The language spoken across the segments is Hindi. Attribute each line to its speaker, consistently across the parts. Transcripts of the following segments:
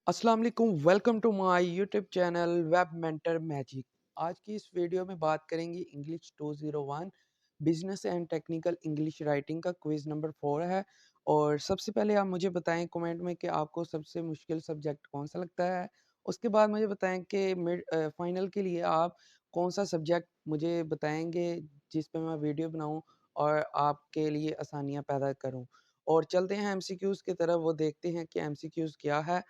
Speaker 1: अस्सलाम वालेकुम, welcome to my YouTube channel Web Mentor Magic. आज की इस वीडियो में बात करेंगे English 201 business and technical English writing का क्विज नंबर 4 है। और सबसे पहले आप मुझे बताएं कमेंट में कि आपको सबसे मुश्किल सब्जेक्ट कौन सा लगता है। उसके बाद मुझे बताएं कि मिड फाइनल के लिए आप कौन सा सब्जेक्ट मुझे बताएंगे जिस पे मैं वीडियो बनाऊं और आपके लिए आसानियां पैदा करूं। और चलते हैं एमसीक्यूज की तरफ, वो देखते हैं कि एमसीक्यूज क्या है।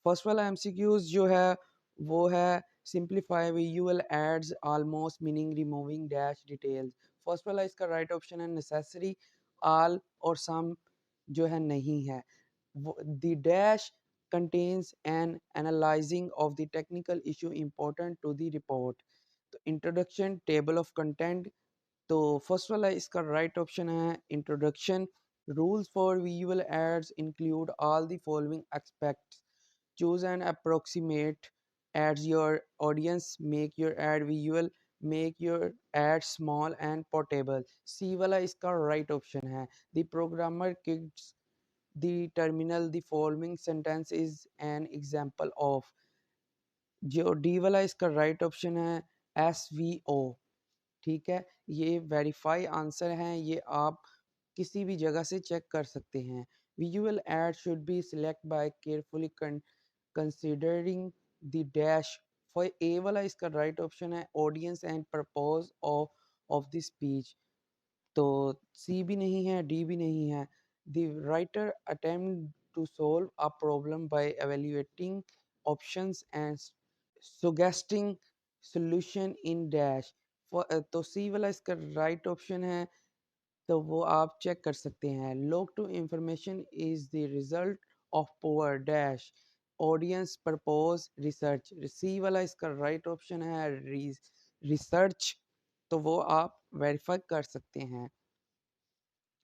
Speaker 1: फर्स्ट वाला एमसीक्यूज जो है वो है simplify visual aids almost meaning removing dash details. First वाला इसका राइट ऑप्शन है नेसेसरी, ऑल और सम जो है नहीं है। The dash contains an analyzing of the technical issue important to the report। तो इंट्रोडक्शन, टेबल ऑफ कंटेंट, तो फर्स्ट वाला इसका राइट ऑप्शन है introduction. Rules for visual aids include all the following aspects. Choose an approximate as your audience, make your ad visual, make your ad small and portable। सी वाला इसका right option है। The programmer gives the terminal, the following sentence is an example of। जो डी वाला इसका right option है SVO। ठीक है, ये वेरीफाई आंसर हैं, ये आप किसी भी जगह से चेक कर सकते हैं। Visual aid should be select by carefully considering the dash. For A वाला इसका राइट ऑप्शन है audience and purpose of the speech. तो सी भी नहीं है, डी भी नहीं है। The writer attempt to solve a problem by evaluating options and suggesting solution in dash। तो सी वाला इसका राइट ऑप्शन है, तो वो आप चेक कर सकते हैं। Lack to information is the result of poor dash audience purpose research. C वाला इसका राइट ऑप्शन है रिसर्च, तो वो आप वेरीफाई कर सकते हैं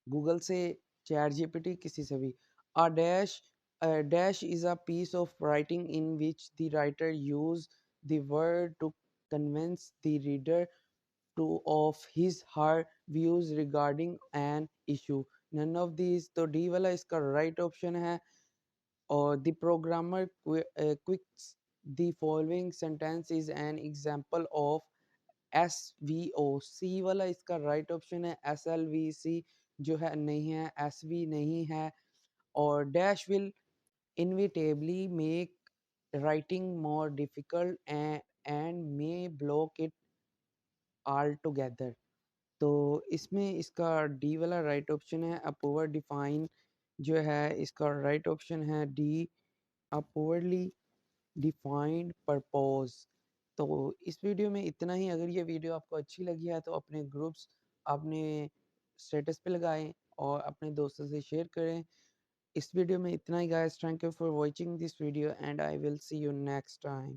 Speaker 1: गूगल से, चैट जीपीटी, किसी से भी। A dash is a piece of writing in which the writer use the word to convince the reader to of his her views regarding an issue। none of these, तो डी वाला इसका राइट ऑप्शन है। और the programmer quits the following sentence is an example of SVO। सी वाला इसका राइट ऑप्शन है SLVC जो है नहीं है, SV नहीं है। और dash will inevitably make writing more difficult and may block it altogether। तो इसमें इसका डी वाला राइट ऑप्शन है अपोवर डिफाइन जो है इसका राइट ऑप्शन है डी अपोवरली डिफाइंड परपोज। तो इस वीडियो में इतना ही। अगर ये वीडियो आपको अच्छी लगी है तो अपने ग्रुप्स, अपने स्टेटस पे लगाएं और अपने दोस्तों से शेयर करें। इस वीडियो में इतना ही guys. Thank you for watching this video and I will see you next time.